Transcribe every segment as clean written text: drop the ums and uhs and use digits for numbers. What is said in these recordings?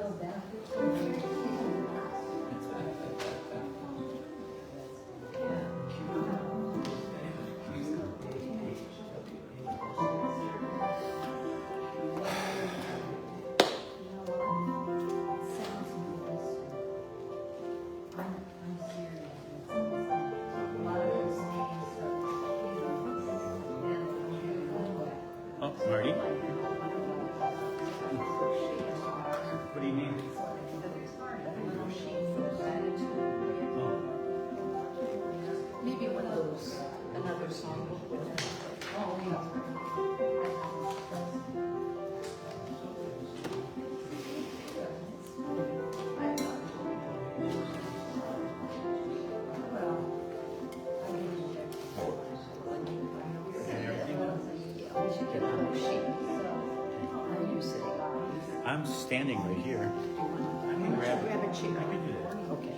Oh, Marty? What do you need? Maybe one of those, another song. Oh, yeah. I'm standing right here. I can grab a chair. I can do that. Okay.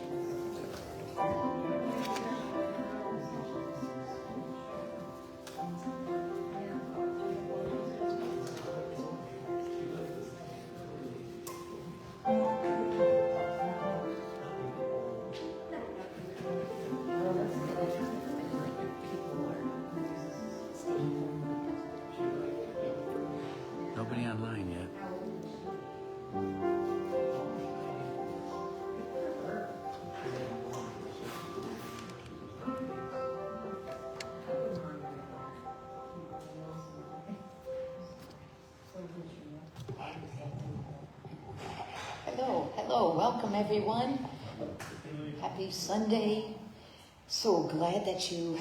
Nobody online yet. Hello, welcome everyone. Happy Sunday. So glad that you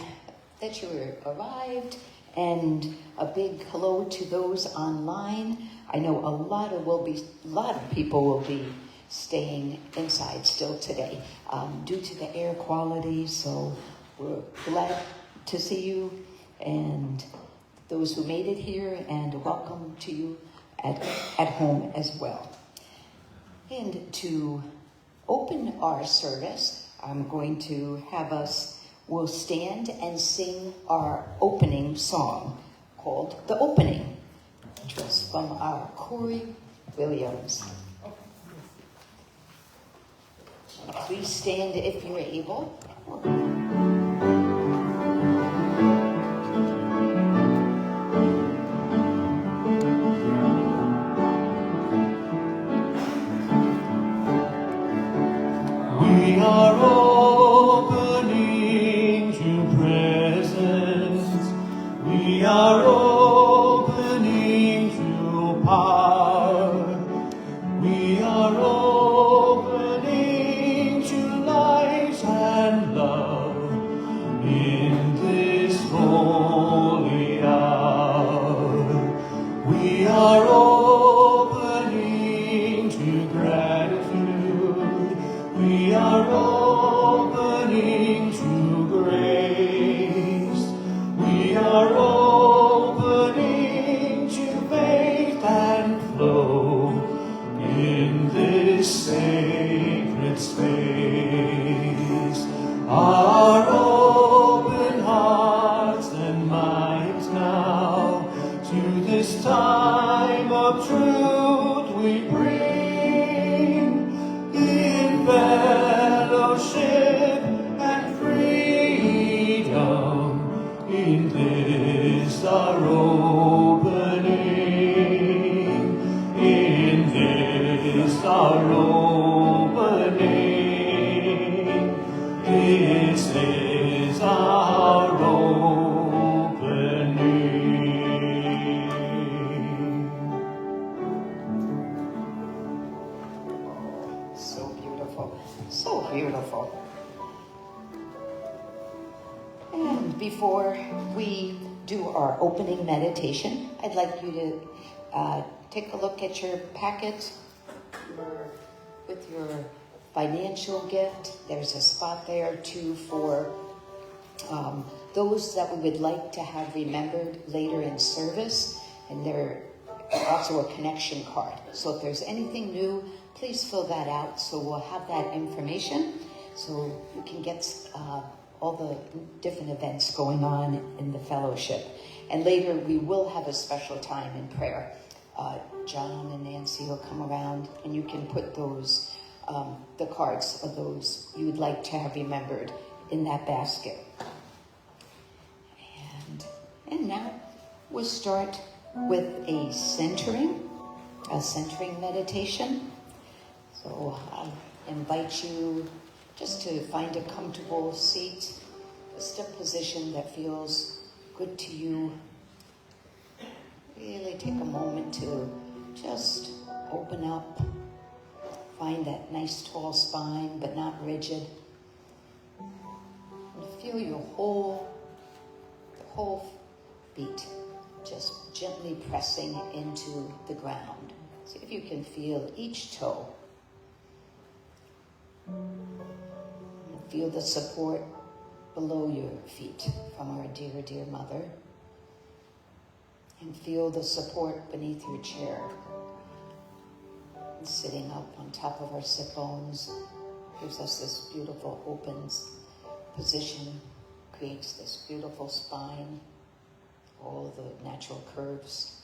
arrived, and a big hello to those online. I know a lot of people will be staying inside still today due to the air quality. So we're glad to see you and those who made it here, and welcome to you at home as well. And to open our service, I'm going to have we'll stand and sing our opening song called The Opening, which was from our Corey Williams. Please stand if you're able. We are opening to presence. We are opening to power. We are opening to light and love in this holy hour. We are opening to gratitude. We are opening to grace. We are opening to faith and flow in this sacred space. Our open hearts and minds now to this time of truth we bring in fellowship and freedom. In this our opening, in this our opening, this is our opening. So beautiful, so beautiful. And before we do our opening meditation, I'd like you to take a look at your packet with your financial gift. There's a spot there too for those that we would like to have remembered later in service, and there's also a connection card. So if there's anything new, please fill that out, so we'll have that information so you can get all the different events going on in the fellowship. And later we will have a special time in prayer John and Nancy will come around, and you can put those, the cards of those you would like to have remembered in that basket. And now we'll start with a centering meditation. So I'll invite you just to find a comfortable seat, just a position that feels good to you. Really take a moment to just open up, find that nice tall spine, but not rigid. And feel your whole feet just gently pressing into the ground. See if you can feel each toe. And feel the support below your feet from our dear, dear mother. And feel the support beneath your chair. And sitting up on top of our sit bones gives us this beautiful open position, creates this beautiful spine, all the natural curves.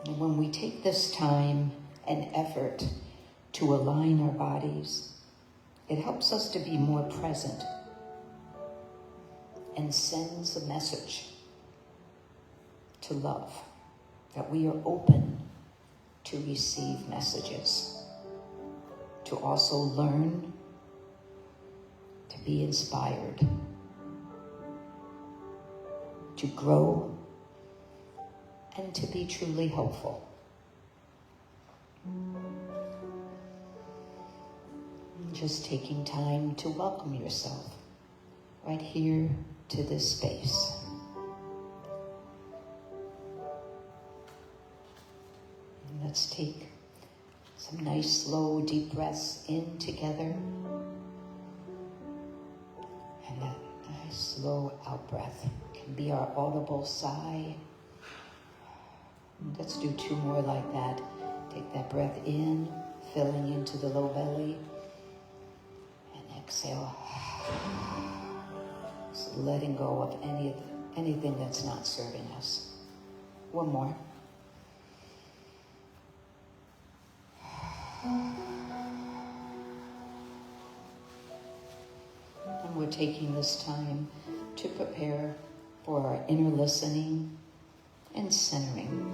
And when we take this time and effort to align our bodies, it helps us to be more present and sends a message to love, that we are open to receive messages, to also learn, to be inspired, to grow, and to be truly helpful. And just taking time to welcome yourself right here to this space. And let's take some nice, slow, deep breaths in together. And that nice, slow out breath can be our audible sigh. And let's do 2 more like that. Take that breath in, filling into the low belly. And exhale. So letting go of anything that's not serving us. 1 more. And we're taking this time to prepare for our inner listening and centering.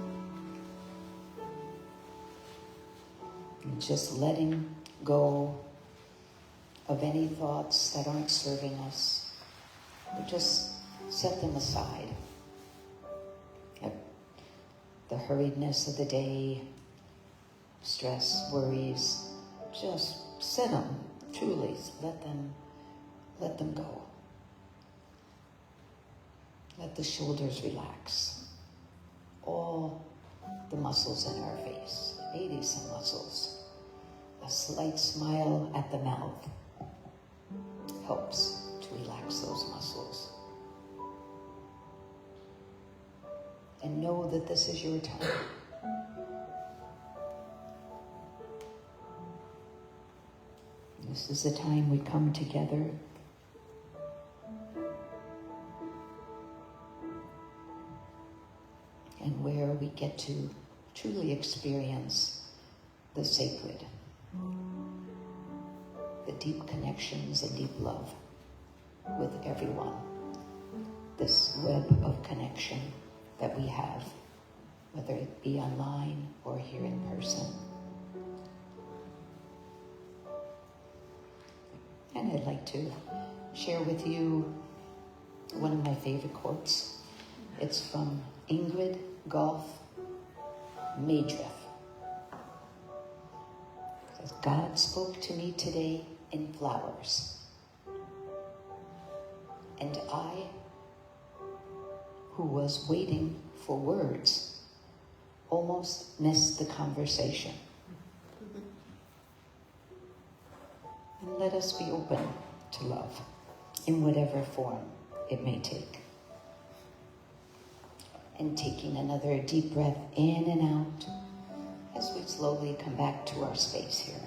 And just letting go of any thoughts that aren't serving us. We just set them aside. The hurriedness of the day, stress, worries, just set them, truly, let them go. Let the shoulders relax. All the muscles in our face, 80-some muscles. A slight smile at the mouth helps to relax those muscles. And know that this is your time. This is the time we come together and where we get to truly experience the sacred, the deep connections and deep love with everyone. This web of connection that we have, whether it be online or here in person. And I'd like to share with you one of my favorite quotes. It's from Ingrid Golf Madriff. It says, God spoke to me today in flowers, and I, who was waiting for words, almost missed the conversation. And let us be open to love in whatever form it may take. And taking another deep breath in and out as we slowly come back to our space here.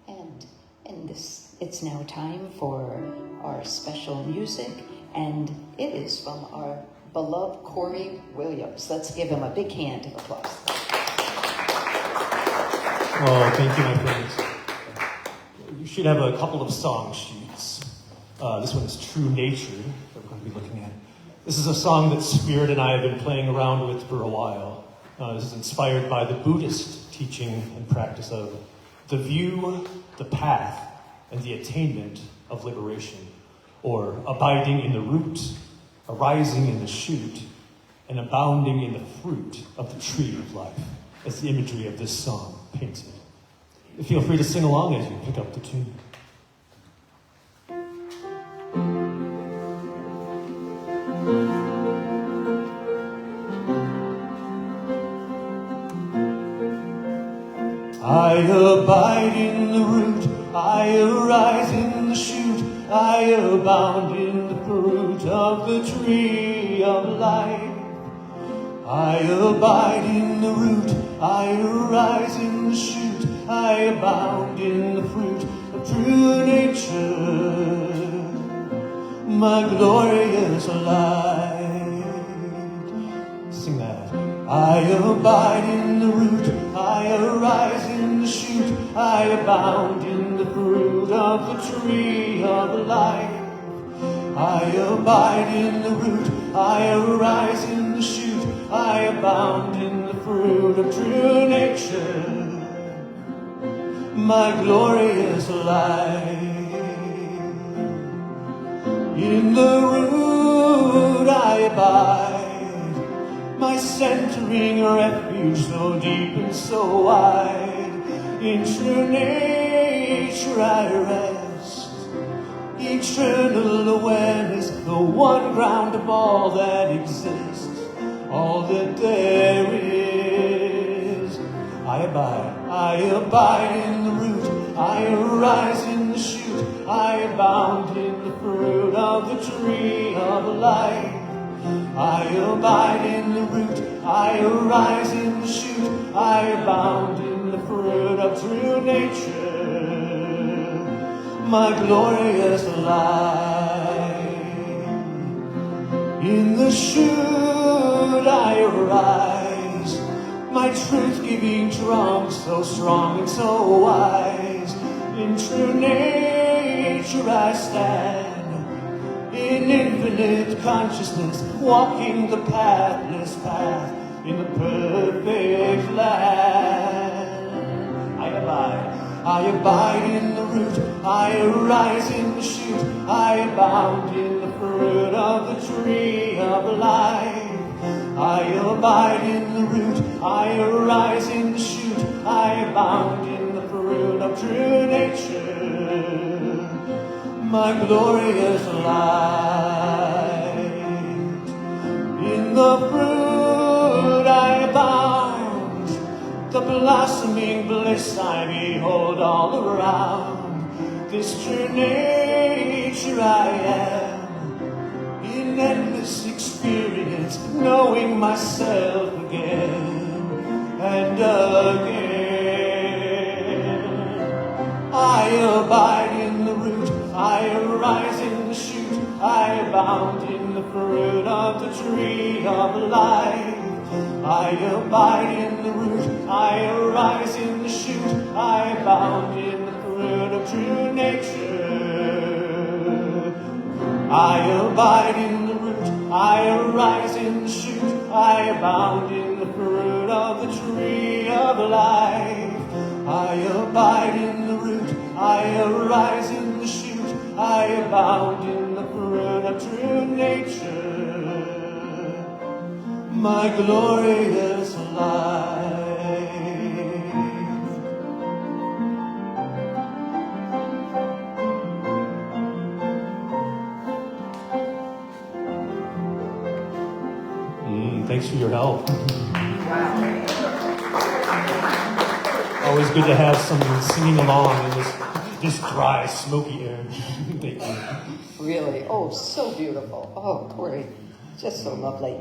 And And it's now time for our special music, and it is from our beloved Corey Williams. Let's give him a big hand of applause. Oh, thank you, my friends. You should have a couple of song sheets. This one is True Nature that we're going to be looking at. This is a song that Spirit and I have been playing around with for a while. This is inspired by the Buddhist teaching and practice of the view, the path, and the attainment of liberation, or abiding in the root, arising in the shoot, and abounding in the fruit of the tree of life, as the imagery of this song paints it. Feel free to sing along as you pick up the tune. I abide in the root, I arise in the shoot, I abound in the fruit of the tree of life. I abide in the root, I arise in the shoot, I abound in the fruit of true nature, my glorious light. Sing that. I abide in the root, I arise in the shoot, I abound in the fruit of the tree of life. I abide in the root, I arise in the shoot, I abound in the fruit of true nature, my glorious life. In the root I abide, my centering refuge so deep and so wide. In true nature I rest, eternal awareness, the one ground of all that exists, all that there is. I abide in the root, I arise in the shoot, I abound in the fruit of the tree of life. I abide in the root, I arise in the shoot, I abound in the fruit of true nature, my glorious life. In the shoot I arise, my truth-giving drum so strong and so wise. In true nature I stand, in infinite consciousness, walking the pathless path in the perfect land. I abide in the root, I arise in the shoot, I abound in the fruit of the tree of life. I abide in the root, I arise in the shoot, I abound in the fruit of true nature, my glorious light. In the fruit I abound, the blossoming bliss I behold all around. This true nature I am, in endless experience, knowing myself again and again. I abide in the root, I arise in the shoot, I abound in the fruit of the tree of life. I abide in the root, I arise in the shoot, I abound in the fruit of true nature. I abide in the root, I arise in the shoot, I abound in the fruit of the tree of life. I abide in the root, I arise in the shoot, I abound in the fruit of true nature, my glorious life. Thanks for your help. Always good to have someone singing along in this dry, smoky air. Thank you. Really, oh, so beautiful. Oh, Corey, just so lovely.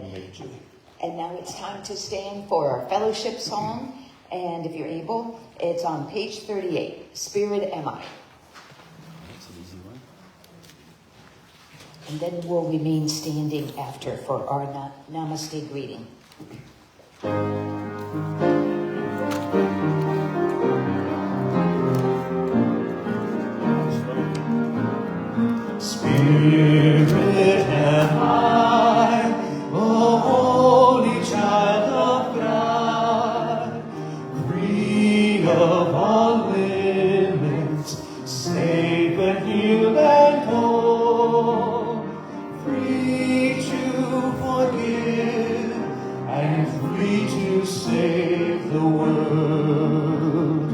And now it's time to stand for our fellowship song. And if you're able, it's on page 38, Spirit Am I. And then we'll remain standing after for our namaste greeting. Spirit am I, a holy child of God, free of all limits, safe and healed and whole, free to forgive and free to save the world.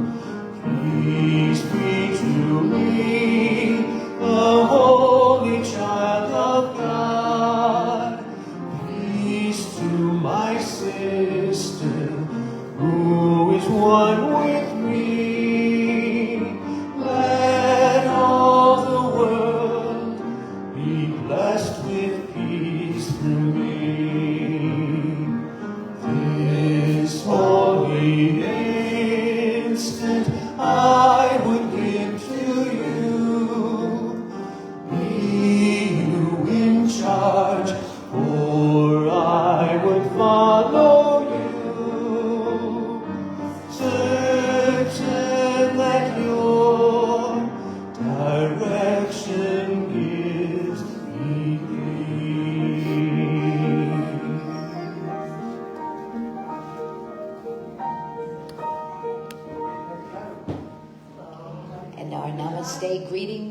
Peace be to me, a holy child of God. Peace to my sister, who is one with me. Let all the world be blessed with peace through me. This holy instant I would give to you. Be you in charge, for I would follow you. Certain that your direction gives me peace. And our namaste greeting.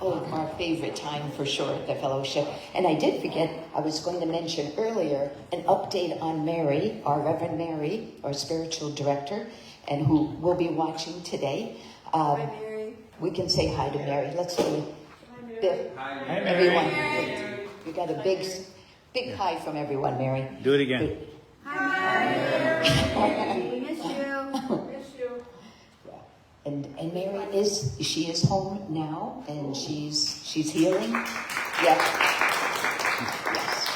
Oh, our favorite time for sure at the fellowship. And I did forget, I was going to mention earlier, an update on Mary, our Reverend Mary, our spiritual director, and who will be watching today. Hi, Mary. We can say hi to Mary. Let's do it. Hi, Bill, everyone. You got a big hi from everyone, Mary. Do it again. Good. We miss you. Yeah. And Mary is home now, and she's healing. Yes. Yes.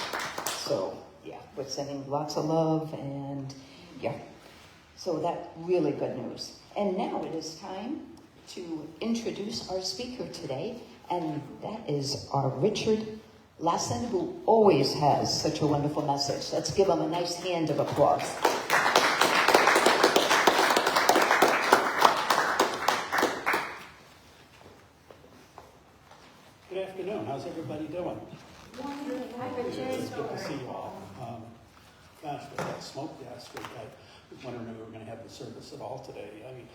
So yeah, we're sending lots of love, and yeah. So that really good news. And now it is time to introduce our speaker today, and that is our Richard Lassin, who always has such a wonderful message. Let's give him a nice hand of applause. Good afternoon. How's everybody doing? It's good to see you all. Gosh, with that smoke last week, I was wondering if we were going to have the service at all today. I mean,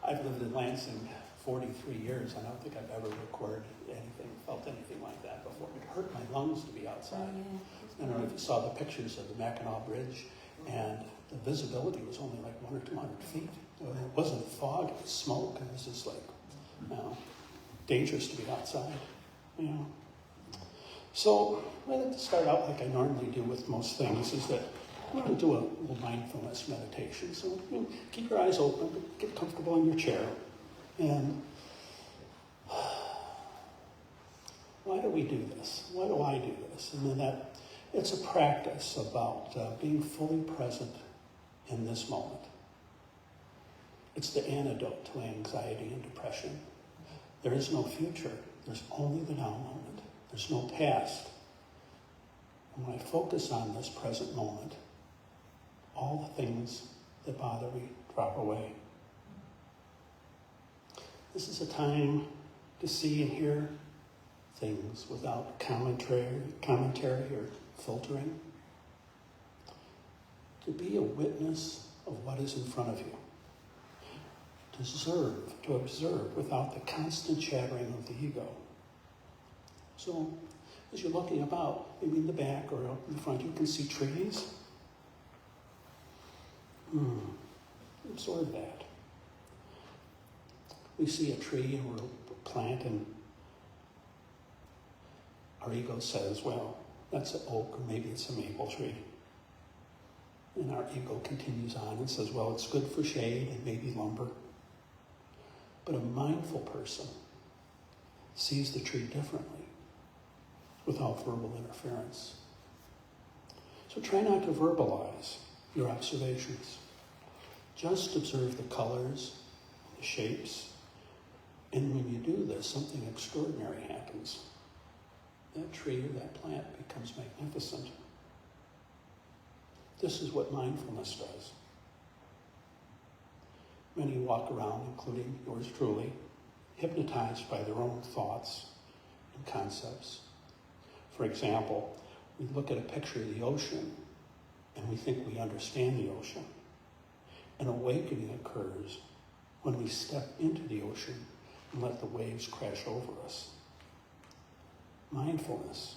I've lived in Lansing 43 years, and I don't think I've ever recorded anything, felt anything like that before. It hurt my lungs to be outside. I don't know if you saw the pictures of the Mackinac Bridge, and the visibility was only like 100 or 200 feet. It wasn't fog, it was smoke, and it was just like, dangerous to be outside. So I like to start out like I normally do with most things, is that I'm going to do a little mindfulness meditation. So keep your eyes open, get comfortable in your chair. And why do we do this? Why do I do this? And then that it's a practice about being fully present in this moment. It's the antidote to anxiety and depression. There is no future. There's only the now moment. There's no past. And when I focus on this present moment, all the things that bother me drop away. This is a time to see and hear things without commentary or filtering. To be a witness of what is in front of you. To observe without the constant chattering of the ego. So, as you're looking about, maybe in the back or up in the front, you can see trees. Absorb that. We see a tree and we're planting. Our ego says, well, that's an oak or maybe it's a maple tree. And our ego continues on and says, well, it's good for shade and maybe lumber. But a mindful person sees the tree differently without verbal interference. So try not to verbalize your observations. Just observe the colors, the shapes, and when you do this, something extraordinary happens. That tree or that plant becomes magnificent. This is what mindfulness does. Many walk around, including yours truly, hypnotized by their own thoughts and concepts. For example, we look at a picture of the ocean and we think we understand the ocean. An awakening occurs when we step into the ocean and let the waves crash over us. Mindfulness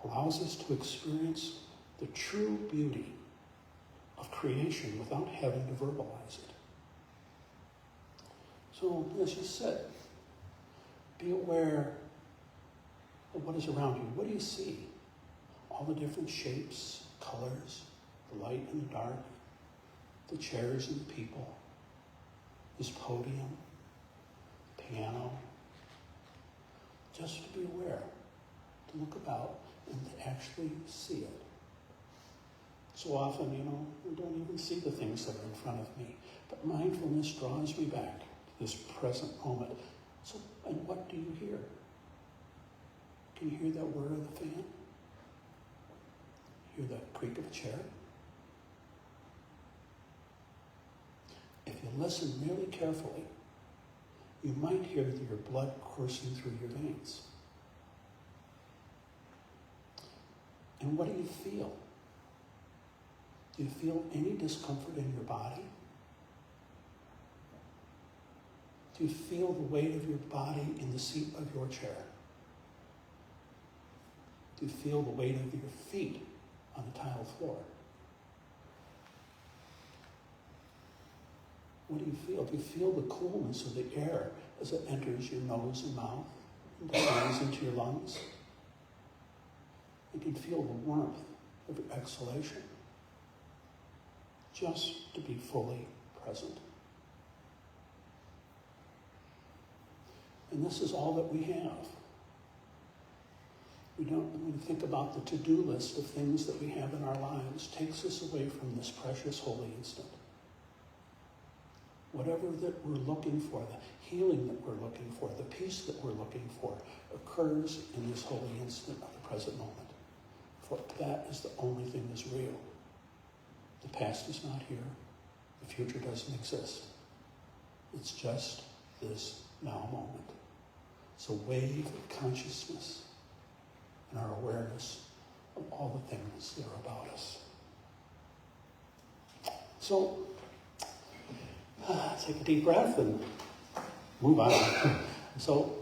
allows us to experience the true beauty of creation without having to verbalize it. So, as you said, be aware of what is around you. What do you see? All the different shapes, colors, the light and the dark, the chairs and the people, this podium, piano. Just to be aware, to look about and to actually see it. So often, I don't even see the things that are in front of me, but mindfulness draws me back to this present moment. So, and what do you hear? Can you hear that whir of the fan? Hear the creak of a chair? If you listen really carefully, you might hear your blood coursing through your veins. And what do you feel? Do you feel any discomfort in your body? Do you feel the weight of your body in the seat of your chair? Do you feel the weight of your feet on the tile floor? What do you feel? Do you feel the coolness of the air as it enters your nose and mouth, and breathe into your lungs. You can feel the warmth of your exhalation. Just to be fully present. And this is all that we have. When we think about the to-do list of things that we have in our lives, takes us away from this precious holy instant. Whatever that we're looking for, the healing that we're looking for, the peace that we're looking for, occurs in this holy instant of the present moment. For that is the only thing that's real. The past is not here. The future doesn't exist. It's just this now moment. It's a wave of consciousness and our awareness of all the things that are about us. So, take a deep breath and move on. So,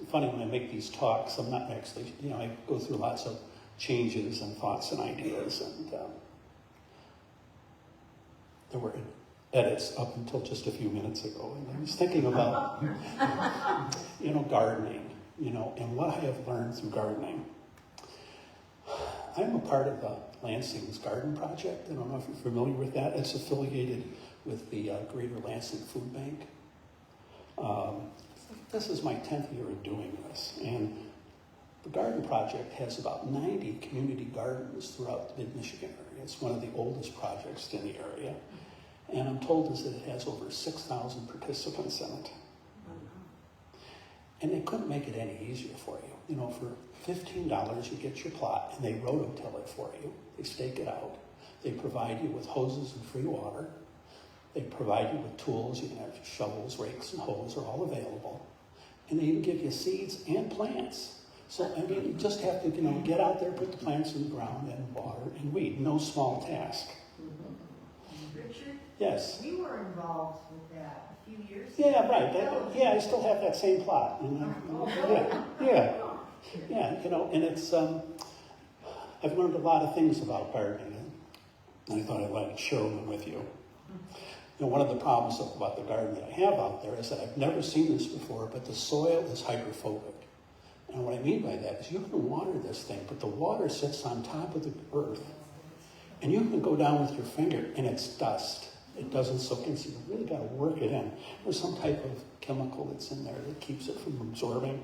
it's funny when I make these talks, I'm not actually, I go through lots of changes and thoughts and ideas, and there were edits up until just a few minutes ago, and I was thinking about, gardening, and what I have learned through gardening. I'm a part of the Lansing's Garden Project. I don't know if you're familiar with that. It's affiliated with the Greater Lansing Food Bank. This is my 10th year of doing this, and the Garden Project has about 90 community gardens throughout the mid-Michigan area. It's one of the oldest projects in the area, and I'm told that it has over 6,000 participants in it. And they couldn't make it any easier for you. For $15, you get your plot, and they rototill it for you. They stake it out. They provide you with hoses and free water. They provide you with tools. You can have shovels, rakes, and hoes are all available. And they even give you seeds and plants. So, you just have to, get out there, put the plants in the ground, and water and weed. No small task. Richard? Yes? We were involved with that a few years ago. Yeah, right. I still have that same plot. Yeah, and it's, I've learned a lot of things about gardening, and I thought I'd like to share them with you. One of the problems about the garden that I have out there is that I've never seen this before, but the soil is hydrophobic. And what I mean by that is you can water this thing, but the water sits on top of the earth. And you can go down with your finger, and it's dust. It doesn't soak in, so you really got to work it in. There's some type of chemical that's in there that keeps it from absorbing.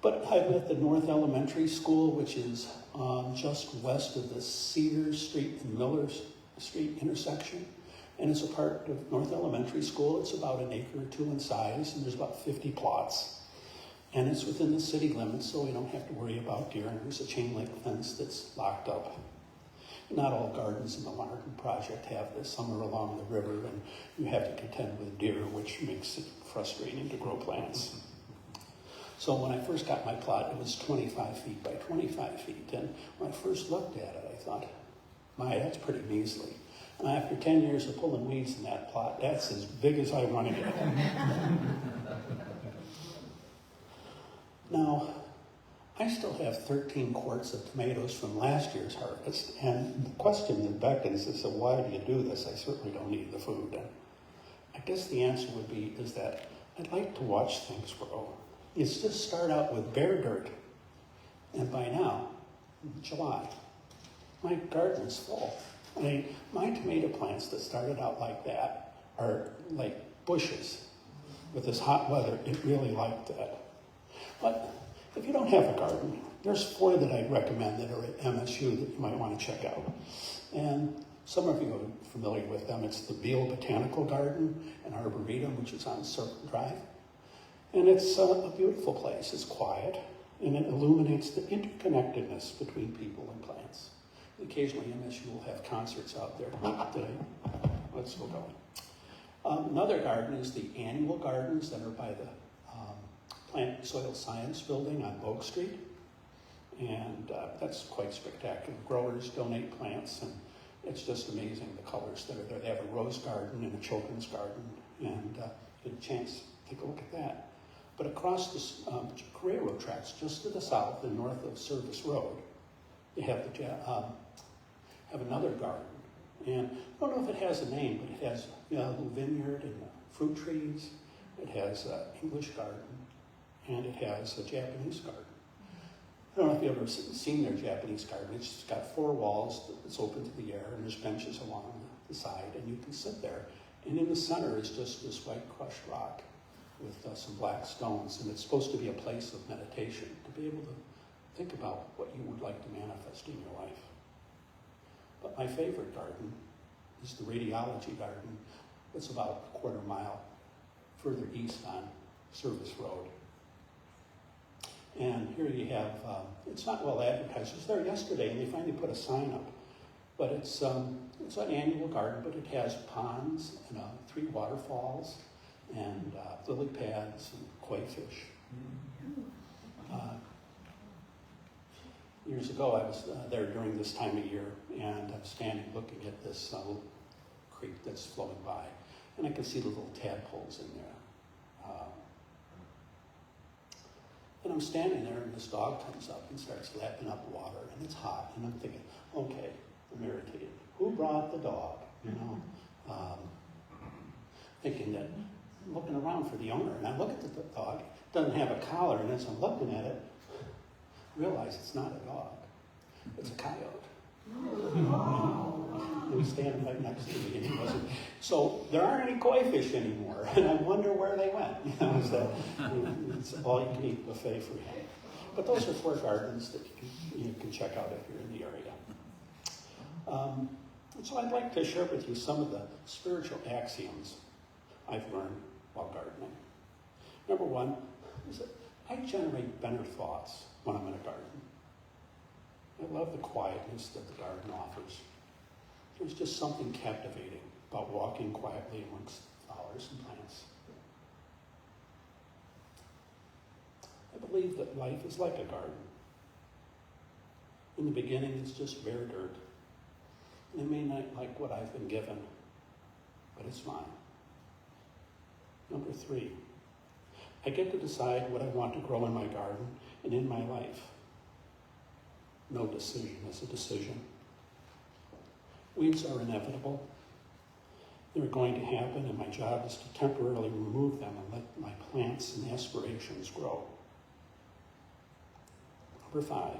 But I'm at the North Elementary School, which is just west of the Cedar Street and Miller Street intersection. And it's a part of North Elementary School. It's about an acre or two in size, and there's about 50 plots. And it's within the city limits, so we don't have to worry about deer. And there's a chain link fence that's locked up. Not all gardens in the Larkin Project have this. Some are along the river, and you have to contend with deer, which makes it frustrating to grow plants. So when I first got my plot, it was 25 feet by 25 feet. And when I first looked at it, I thought, that's pretty measly. And after 10 years of pulling weeds in that plot, that's as big as I want to get. Now, I still have 13 quarts of tomatoes from last year's harvest, and the question that beckons is, so why do you do this? I certainly don't need the food. And I guess the answer would be is that I'd like to watch things grow. It's just start out with bare dirt, and by now, July, my garden is full. My tomato plants that started out like that are like bushes. With this hot weather, it really liked that. But if you don't have a garden, there's 4 that I'd recommend that are at MSU that you might want to check out. And some of you are familiar with them. It's the Beale Botanical Garden and Arboretum, which is on Circle Drive. And it's a beautiful place. It's quiet, and it illuminates the interconnectedness between people and plants. Occasionally, MSU will have concerts out there. Let's go going. Another garden is the annual gardens that are by the Plant Soil Science Building on Bogue Street. And that's quite spectacular. Growers donate plants, and it's just amazing the colors that are there. They have a rose garden and a children's garden, and get a chance to take a look at that. But across the railroad tracks, just to the south and north of Service Road, they have another garden. And I don't know if it has a name, but it has a little vineyard and fruit trees. It has an English garden. and it has a Japanese garden. I don't know if you've ever seen their Japanese garden. It's got 4 walls that's open to the air, and there's benches along the side, and you can sit there. And in the center is just this white crushed rock with some black stones, and it's supposed to be a place of meditation, to be able to think about what you would like to manifest in your life. But my favorite garden is the radiology garden. It's about a quarter mile further east on Service Road. And here you have, it's not well advertised. I was there yesterday and they finally put a sign up. But it's an annual garden, but it has ponds and 3 waterfalls and lily pads and koi fish. Years ago, I was there during this time of year, and I'm standing looking at this little creek that's flowing by, and I can see the little tadpoles in there. And I'm standing there, and this dog comes up and starts lapping up water, and it's hot, and I'm thinking, okay, I'm irritated. Who brought the dog? You know, thinking that, I'm looking around for the owner, and I look at the dog. It doesn't have a collar, and as I'm looking at it, realize it's not a dog, it's a coyote. He was standing right next to me, and he wasn't. So there aren't any koi fish anymore, and I wonder where they went. You know, it's all you can eat buffet for him. But those are 4 gardens that you can check out if you're in the area. And so I'd like to share with you some of the spiritual axioms I've learned while gardening. Number 1 is that I generate better thoughts when I'm in a garden. I love the quietness that the garden offers. There's just something captivating about walking quietly amongst flowers and plants. I believe that life is like a garden. In the beginning, it's just bare dirt. And I may not like what I've been given, but it's mine. Number 3, I get to decide what I want to grow in my garden and in my life. No decision is a decision. Weeds are inevitable. They're going to happen, and my job is to temporarily remove them and let my plants and aspirations grow. Number 5,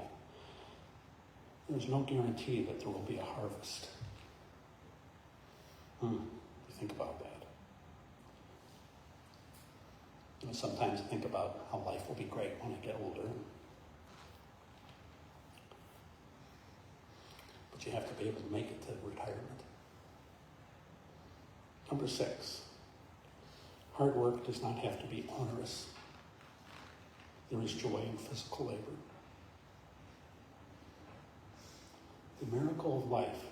there's no guarantee that there will be a harvest. Think about that. You know, sometimes I think about how life will be great when I get older. But you have to be able to make it to retirement. Number 6, hard work does not have to be onerous. There is joy in physical labor. The miracle of life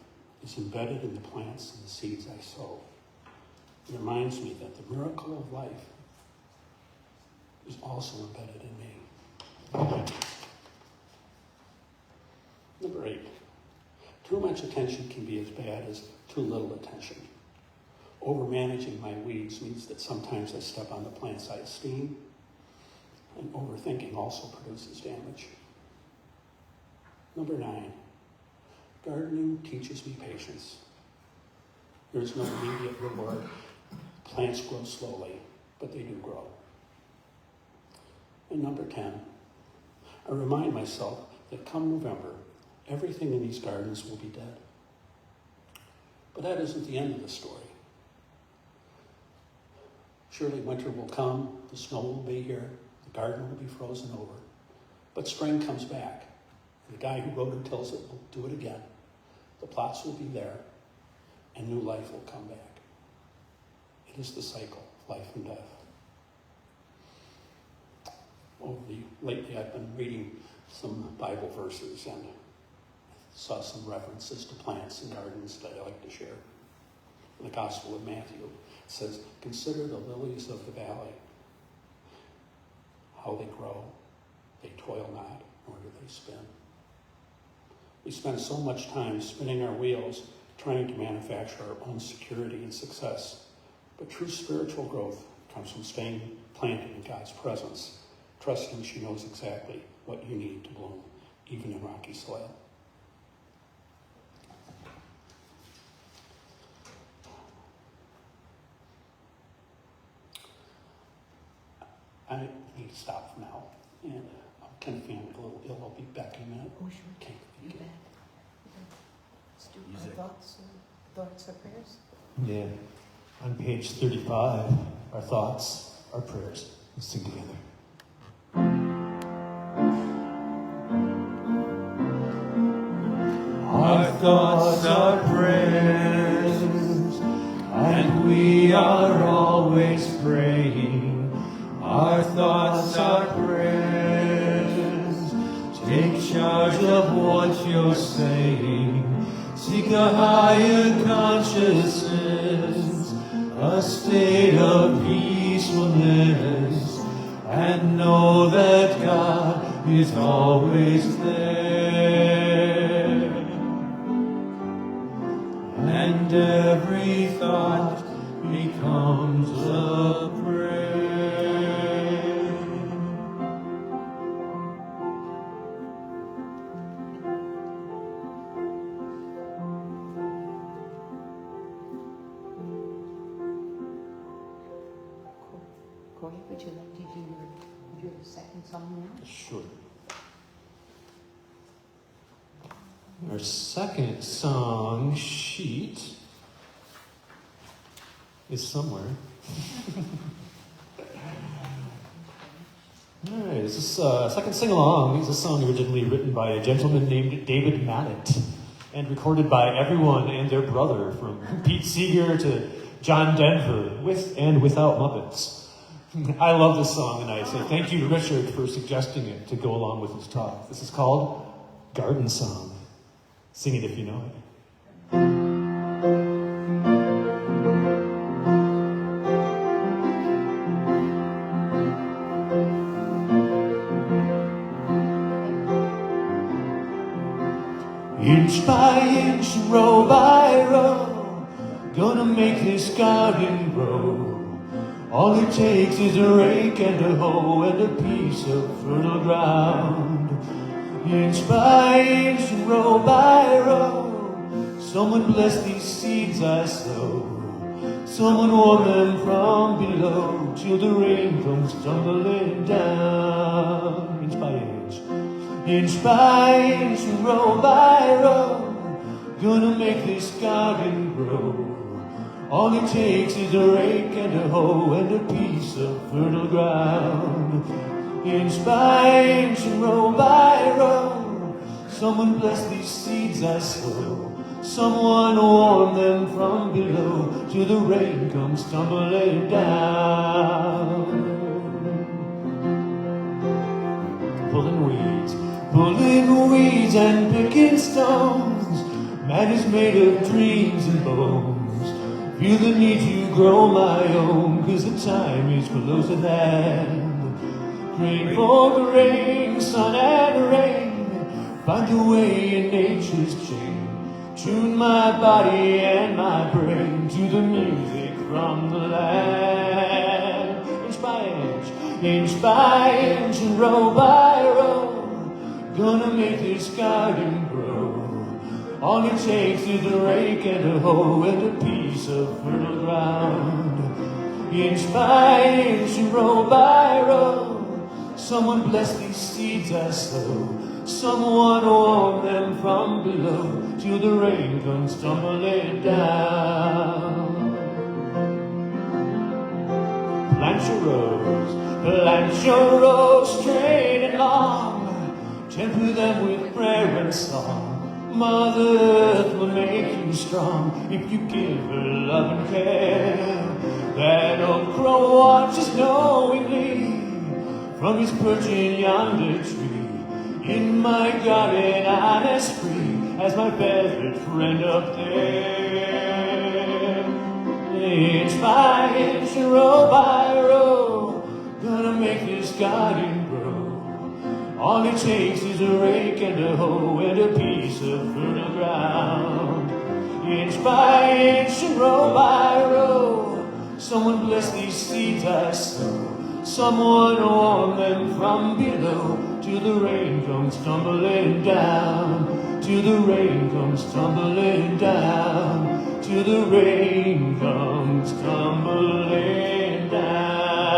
is embedded in the plants and the seeds I sow. It reminds me that the miracle of life is also embedded in me. Number 8, too much attention can be as bad as too little attention. Overmanaging my weeds means that sometimes I step on the plants I esteem, and overthinking also produces damage. Number 9, gardening teaches me patience. There's no immediate reward. Plants grow slowly, but they do grow. And number 10, I remind myself that come November, everything in these gardens will be dead. But that isn't the end of the story. Surely winter will come, the snow will be here, the garden will be frozen over. But spring comes back, and the guy who wrote it tells it will do it again. The plots will be there, and new life will come back. It is the cycle of life and death. Lately I've been reading some Bible verses and saw some references to plants and gardens that I like to share. In the Gospel of Matthew, it says, "Consider the lilies of the valley, how they grow. They toil not, nor do they spin." We spend so much time spinning our wheels trying to manufacture our own security and success. But true spiritual growth comes from staying planted in God's presence, trusting she knows exactly what you need to bloom, even in rocky soil. I need to stop for now. And I'm kind of feeling a little ill. I'll be back in a minute. Oh, sure. Okay. You bet. Let's do Music. thoughts or prayers. Yeah. On page 35, our thoughts, our prayers. Let's sing together. Our thoughts are prayers, and we are always praying. Our thoughts are prayers. Take charge of what you're saying. Seek a higher consciousness, a state of peacefulness, and know that God is always there. And every thought becomes a prayer. Corey, would you like to do your second song now? Sure. Our second song sheet is somewhere. All right, this is second sing-along. It's a song originally written by a gentleman named David Mallet and recorded by everyone and their brother, from Pete Seeger to John Denver, with and without Muppets. I love this song, and I say thank you to Richard for suggesting it to go along with his talk. This is called Garden Song. Sing it if you know it. Inch by inch, row by row, gonna make this garden grow. All it takes is a rake and a hoe and a piece of fertile ground. Inch by inch, row by row, someone bless these seeds I sow. Someone warm them from below till the rain comes tumbling down. Inch by inch, row by row, gonna make this garden grow. All it takes is a rake and a hoe and a piece of fertile ground. Inch by inch, row by row, someone bless these seeds I sow. Someone warm them from below till the rain comes tumbling down. Pulling weeds and picking stones. Man is made of dreams and bones. Feel the need to grow my own, 'cause the time is close at hand. Praying for the rain, sun and rain. Find a way in nature's chain. Tune my body and my brain to the music from the land. Inch by inch, and row by row, gonna make this garden grow. All it takes is a rake and a hoe and a piece of fertile ground. Inch by inch, and row by row, someone bless these seeds I sow. Someone warm them from below till the rain comes tumbling down. Plant your rows straight and long. Temper them with prayer and song. Mother Earth will make you strong if you give her love and care. That old crow watches knowingly from his perch in yonder tree. In my garden I'm as free as my feathered friend up there. Inch by inch, row by row, gonna make this garden grow. All it takes is a rake and a hoe and a piece of fertile ground. Inch by inch, and row by row, someone bless these seeds I sow. Someone warm them from below till the rain comes tumbling down. Till the rain comes tumbling down. Till the rain comes tumbling down.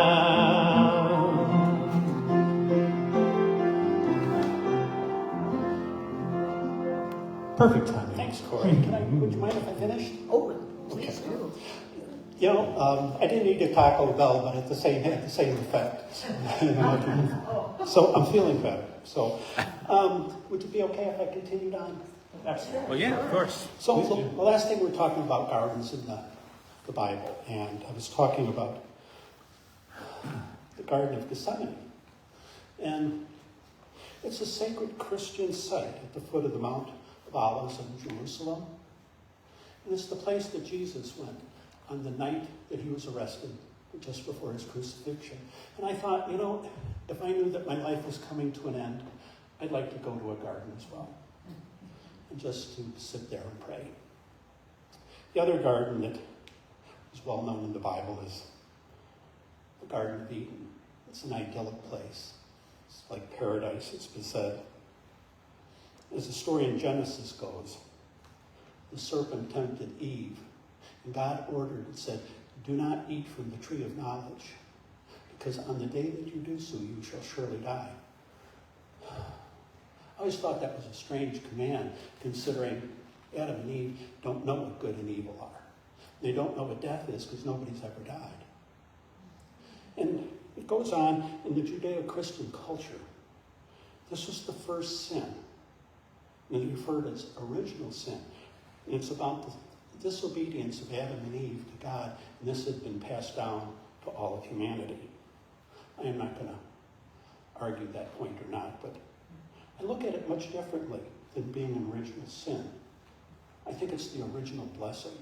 Perfect timing. Thanks, Corey. Would you mind if I finished? Oh, please do. You know, I didn't eat a Taco Bell, but had the same effect. So I'm feeling better. So, would it be okay if I continued on? Absolutely. Well, yeah, of course. So the last thing we're talking about gardens in the Bible, and I was talking about the Garden of Gethsemane. And it's a sacred Christian site at the foot of the Mount of Olives in Jerusalem. And it's the place that Jesus went on the night that he was arrested, just before his crucifixion. And I thought, you know, if I knew that my life was coming to an end, I'd like to go to a garden as well. And just to sit there and pray. The other garden that is well known in the Bible is the Garden of Eden. It's an idyllic place. It's like paradise, it's been said. As the story in Genesis goes, the serpent tempted Eve, and God ordered and said, "Do not eat from the tree of knowledge, because on the day that you do so, you shall surely die." I always thought that was a strange command, considering Adam and Eve don't know what good and evil are. They don't know what death is because nobody's ever died. And it goes on in the Judeo-Christian culture. This was the first sin. And it's referred as original sin. And it's about the disobedience of Adam and Eve to God, and this had been passed down to all of humanity. I am not going to argue that point or not, but I look at it much differently than being an original sin. I think it's the original blessing.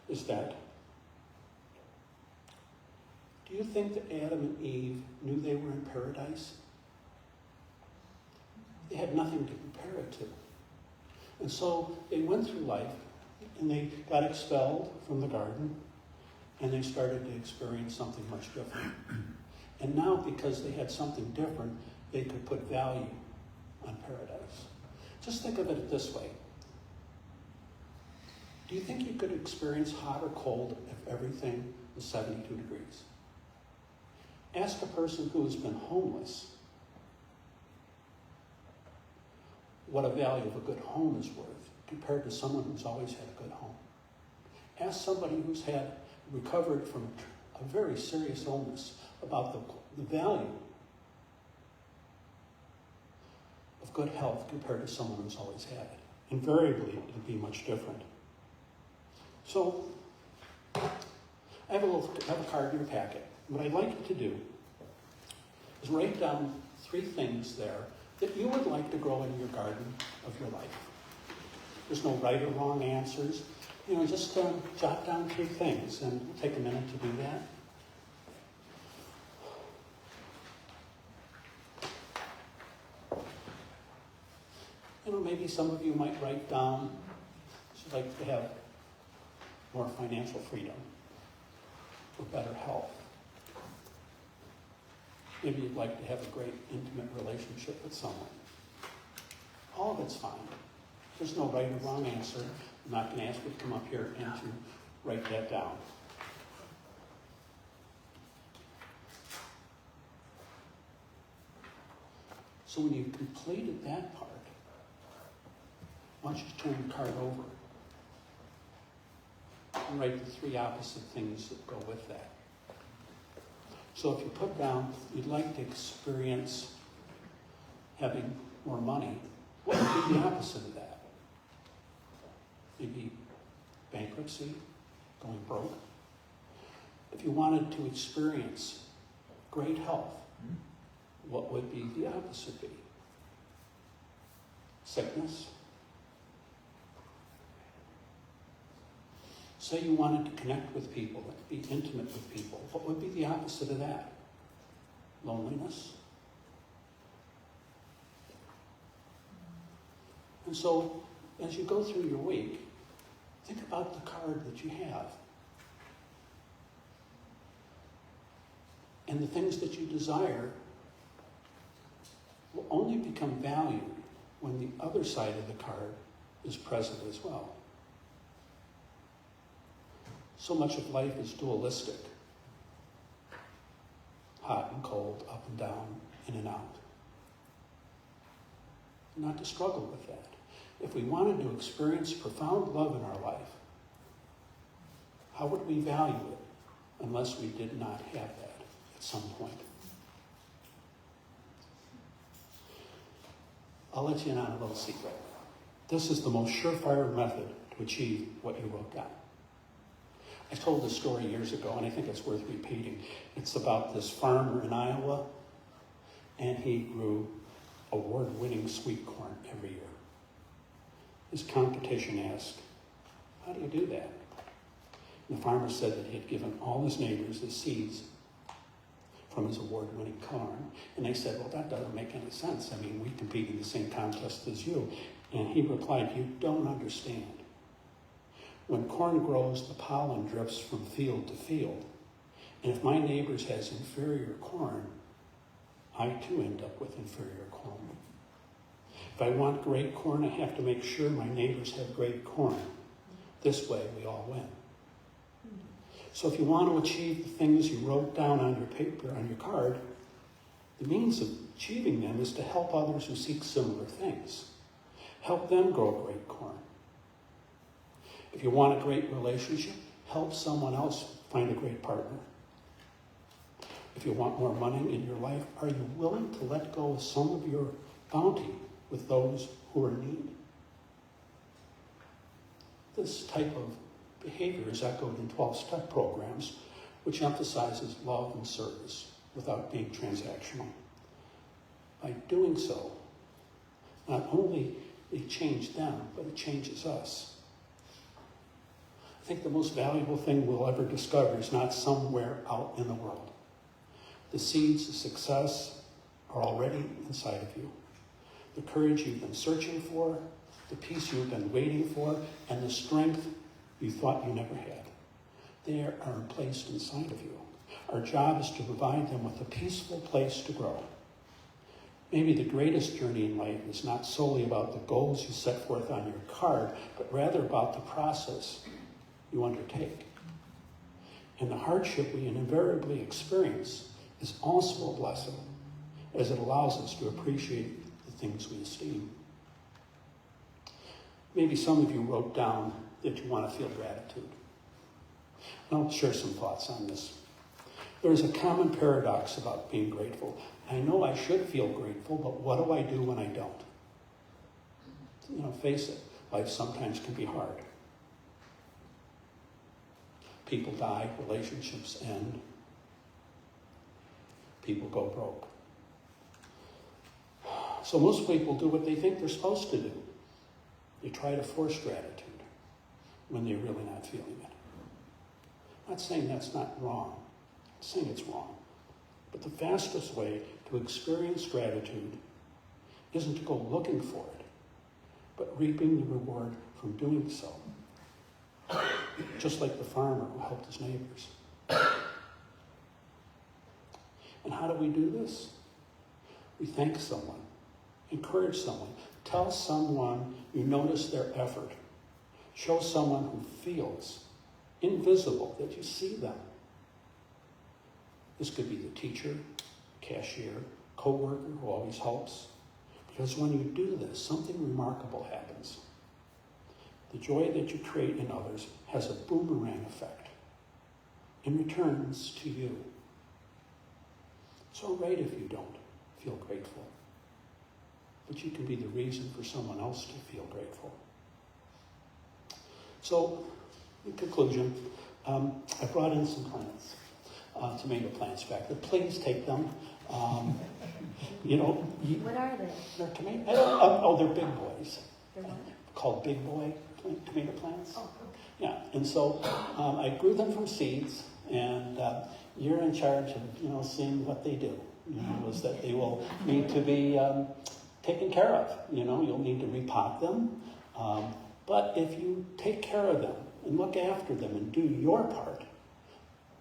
Is that, do you think that Adam and Eve knew they were in paradise? They had nothing to compare it to. And so they went through life, and they got expelled from the garden, and they started to experience something much different. And now, because they had something different, they could put value on paradise. Just think of it this way. Do you think you could experience hot or cold if everything was 72 degrees? Ask a person who has been homeless what a value of a good home is worth compared to someone who's always had a good home. Ask somebody who's recovered from a very serious illness about the value of good health compared to someone who's always had it. Invariably, it would be much different. So, I have a card in your packet. What I'd like you to do is write down 3 things there that you would like to grow in your garden of your life. There's no right or wrong answers. You know, just jot down 3 things, and we'll take a minute to do that. You know, maybe some of you might write down, you'd like to have more financial freedom, or better health. Maybe you'd like to have a great intimate relationship with someone. All of it's fine. There's no right or wrong answer. I'm not going to ask you to come up here and to write that down. So when you've completed that part, why don't you turn the card over and write the 3 opposite things that go with that. So if you put down, you'd like to experience having more money, what would be the opposite of that? Maybe bankruptcy, going broke. If you wanted to experience great health, what would be the opposite be? Sickness. Say you wanted to connect with people, be intimate with people. What would be the opposite of that? Loneliness. And so, as you go through your week, think about the card that you have. And the things that you desire will only become valued when the other side of the card is present as well. So much of life is dualistic. Hot and cold, up and down, in and out. Not to struggle with that. If we wanted to experience profound love in our life, how would we value it unless we did not have that at some point? I'll let you in on a little secret. This is the most surefire method to achieve what you wrote down. I told this story years ago, and I think it's worth repeating. It's about this farmer in Iowa, and he grew award-winning sweet corn every year. His competition asked, "How do you do that?" And the farmer said that he had given all his neighbors the seeds from his award-winning corn. And they said, "Well, that doesn't make any sense. I mean, we compete in the same contest as you." And he replied, "You don't understand. When corn grows, the pollen drifts from field to field. And if my neighbor's has inferior corn, I too end up with inferior corn. If I want great corn, I have to make sure my neighbors have great corn. This way, we all win." So if you want to achieve the things you wrote down on your paper, on your card, the means of achieving them is to help others who seek similar things. Help them grow great corn. If you want a great relationship, help someone else find a great partner. If you want more money in your life, are you willing to let go of some of your bounty with those who are in need? This type of behavior is echoed in 12-step programs, which emphasizes love and service without being transactional. By doing so, not only it changes them, but it changes us. I think the most valuable thing we'll ever discover is not somewhere out in the world. The seeds of success are already inside of you. The courage you've been searching for, the peace you've been waiting for, and the strength you thought you never had. They are placed inside of you. Our job is to provide them with a peaceful place to grow. Maybe the greatest journey in life is not solely about the goals you set forth on your card, but rather about the process you undertake. And the hardship we invariably experience is also a blessing, as it allows us to appreciate the things we esteem. Maybe some of you wrote down that you want to feel gratitude. I'll share some thoughts on this. There is a common paradox about being grateful. I know I should feel grateful, but what do I do when I don't? Face it, life sometimes can be hard. People die, relationships end, people go broke. So most people do what they think they're supposed to do. They try to force gratitude when they're really not feeling it. I'm not saying that's not wrong. I'm saying it's wrong. But the fastest way to experience gratitude isn't to go looking for it, but reaping the reward from doing so. Just like the farmer who helped his neighbors. And how do we do this? We thank someone, encourage someone, tell someone you notice their effort, show someone who feels invisible that you see them. This could be the teacher, cashier, co-worker who always helps. Because when you do this, something remarkable happens. The joy that you create in others has a boomerang effect and returns to you. It's all right if you don't feel grateful, but you can be the reason for someone else to feel grateful. So, in conclusion, I brought in some plants, tomato plants back there. Please take them. What are they? They're tomato. They're big boys. They're what? Called big boy tomato plants. Oh, okay. Yeah, and so I grew them from seeds, and you're in charge of seeing what they do. Is that they will need to be taken care of. You'll need to repot them, but if you take care of them and look after them and do your part,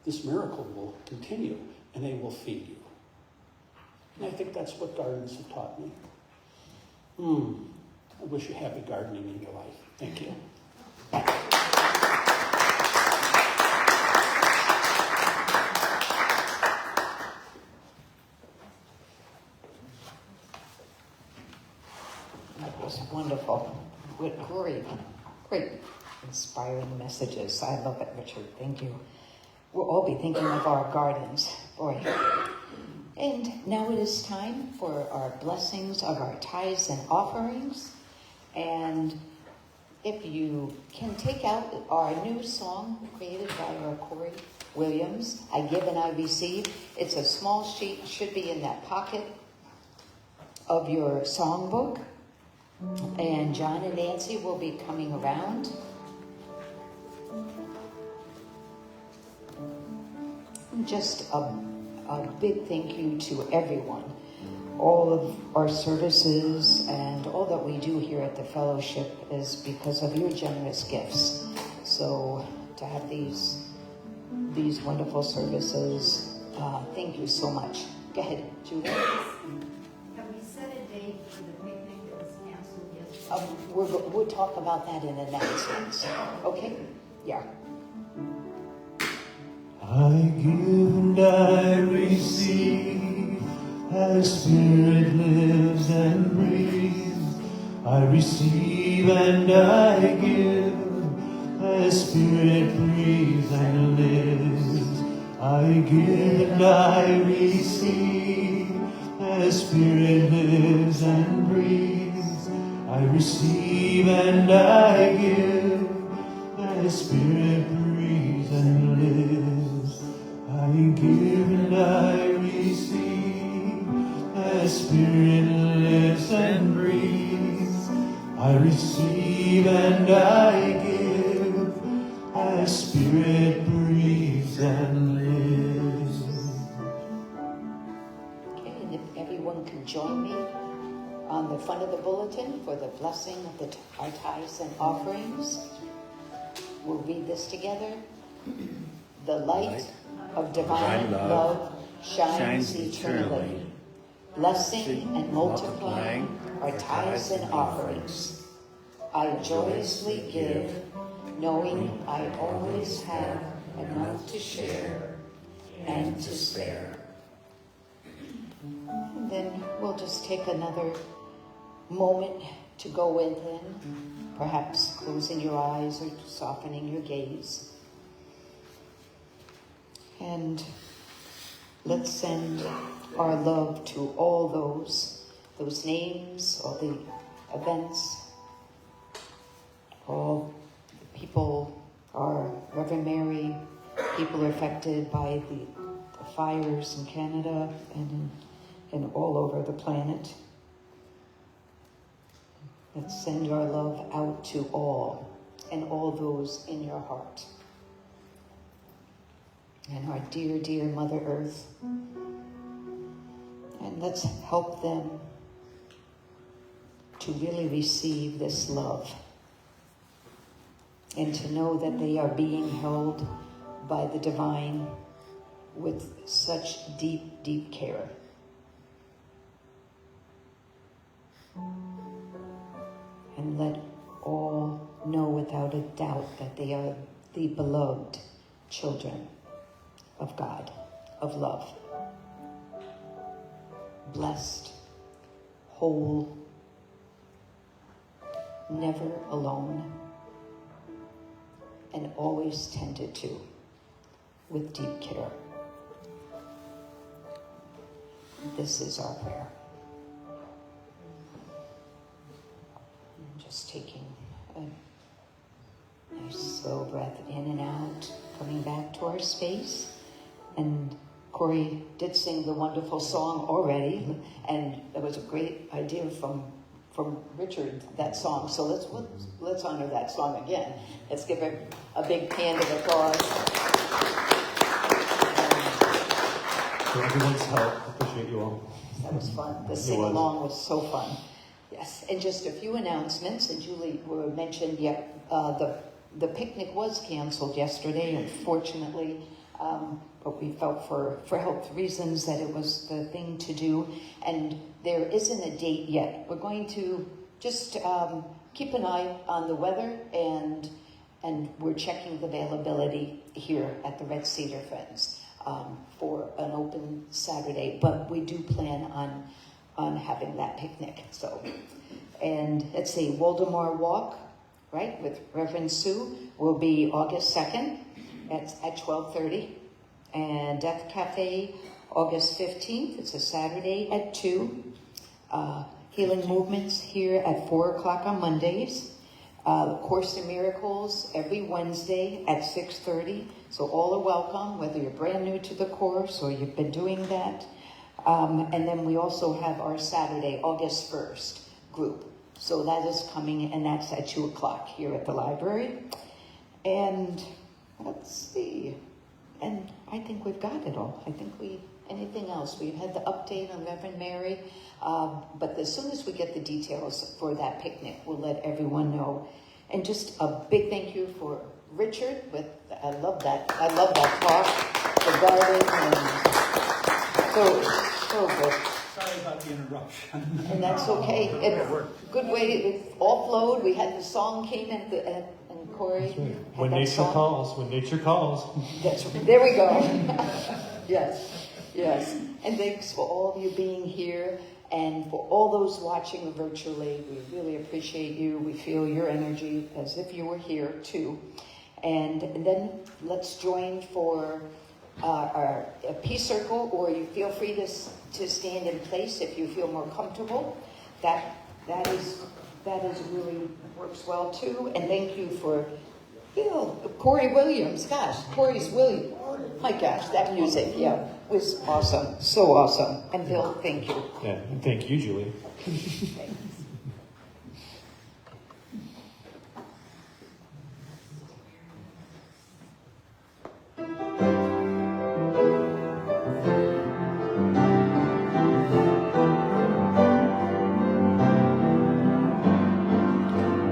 this miracle will continue, and they will feed you. And I think that's what gardens have taught me. I wish you happy gardening in your life. Thank you. That was wonderful. with great inspiring messages. I love it, Richard. Thank you. We'll all be thinking of our gardens, boy. And now it is time for our blessings of our tithes and offerings. And if you can take out our new song created by our Corey Williams, I Give and I Receive. It's a small sheet, should be in that pocket of your songbook. And John and Nancy will be coming around. Just a big thank you to everyone. All of our services and all that we do here at the fellowship is because of your generous gifts. So to have these wonderful services, thank you so much. Go ahead, Julie. Have we set a date for the picnic that was canceled yesterday? We'll talk about that in announcements. Okay? Yeah. I give and I receive, as Spirit lives and breathes. I receive and I give, as Spirit breathes and lives. I give and I receive, as Spirit lives and breathes. I receive and I give, as Spirit breathes and lives. I give and I receive, as Spirit lives and breathes. I receive and I give, as Spirit breathes and lives. Okay, and if everyone can join me on the front of the bulletin for the blessing of our tithes and offerings. We'll read this together. The light of divine love shines eternally, blessing and multiplying our tithes and offerings. I joyously give, knowing I always have enough to share and to spare. And then we'll just take another moment to go within, perhaps closing your eyes or softening your gaze. And let's send our love to all those names, all the events, all the people, our Reverend Mary, people affected by the fires in Canada and all over the planet. Let's send our love out to all, and all those in your heart. And our dear, dear Mother Earth. And let's help them to really receive this love and to know that they are being held by the divine with such deep, deep care. And let all know without a doubt that they are the beloved children of God, of love. Blessed, whole, never alone, and always tended to with deep care. This is our prayer. And just taking a nice slow breath in and out, coming back to our space. And Corey did sing the wonderful song already, and that was a great idea from Richard, that song. So let's honor that song again. Let's give it a big hand of applause. For everyone's help, appreciate you all. That was fun. The sing along was so fun. Yes, and just a few announcements. And Julie mentioned, the picnic was canceled yesterday, unfortunately. But we felt for health reasons that it was the thing to do. And there isn't a date yet. We're going to just keep an eye on the weather, and we're checking the availability here at the Red Cedar Friends for an open Saturday. But we do plan on having that picnic. So And let's see, Waldemar Walk, right, with Reverend Sue will be August 2nd at 12:30. And Death Cafe, August 15th, it's a Saturday at 2. Healing Movements here at 4 o'clock on Mondays. Course in Miracles every Wednesday at 6:30. So all are welcome, whether you're brand new to the course or you've been doing that. And then we also have our Saturday, August 1st group. So that is coming, and that's at 2 o'clock here at the library. And let's see. And I think we've got it all. Anything else? We've had the update on Reverend Mary. But as soon as we get the details for that picnic, we'll let everyone know. And just a big thank you for Richard I love that talk, the garden, and so good. Sorry about the interruption. And that's okay. It's a good way. It all flowed. We had the song came in, and Corey. That's right. had When that nature song. calls, when nature calls. That's right. There we go. Yes. And thanks for all of you being here, and for all those watching virtually. We really appreciate you. We feel your energy as if you were here too. And then let's join for our peace circle, or you feel free to stand in place if you feel more comfortable. That is really works well too. And thank you for Corey Williams. Gosh, Corey's Williams. My gosh, that music, was awesome. So awesome. And Bill, thank you. Yeah, and thank you, Julie. Thanks.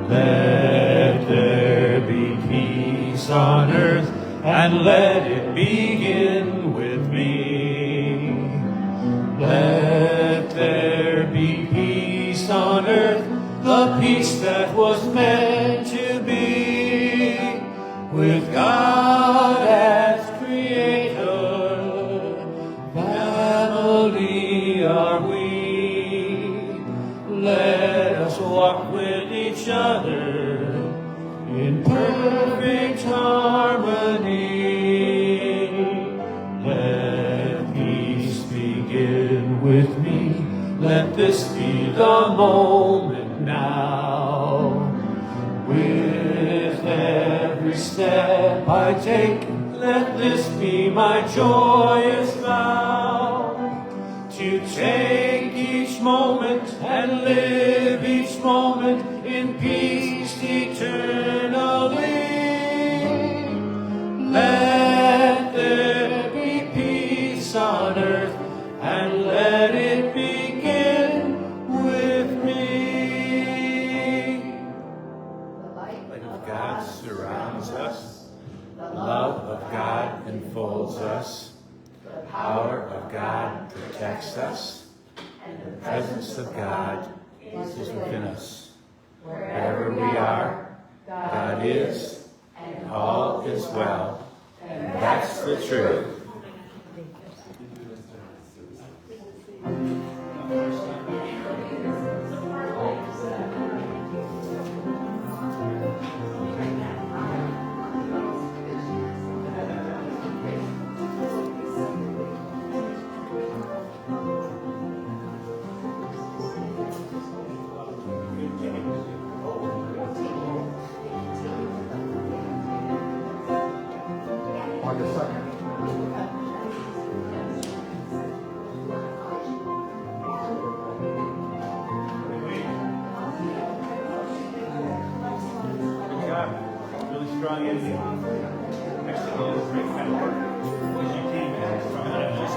Let there be peace on earth, and let it begin with me. Let there be peace on earth, the peace that was meant to be, with God as creator. Family are we. Let us walk with each other in perfect harmony. Let peace begin with me. Let this be the moment now. With every step I take, let this be my joyous vow. To take each moment and live each moment in peace eternally. Let there be peace on earth, and let it begin with me. The light of God surrounds us. The love of God enfolds us. The power of God protects us. And the presence of God is within us. Wherever we are, God is, and all is well. And that's the truth. August 2nd. Good job. Really strong energy. Actually, it is great kind of work. Because you came in from out of just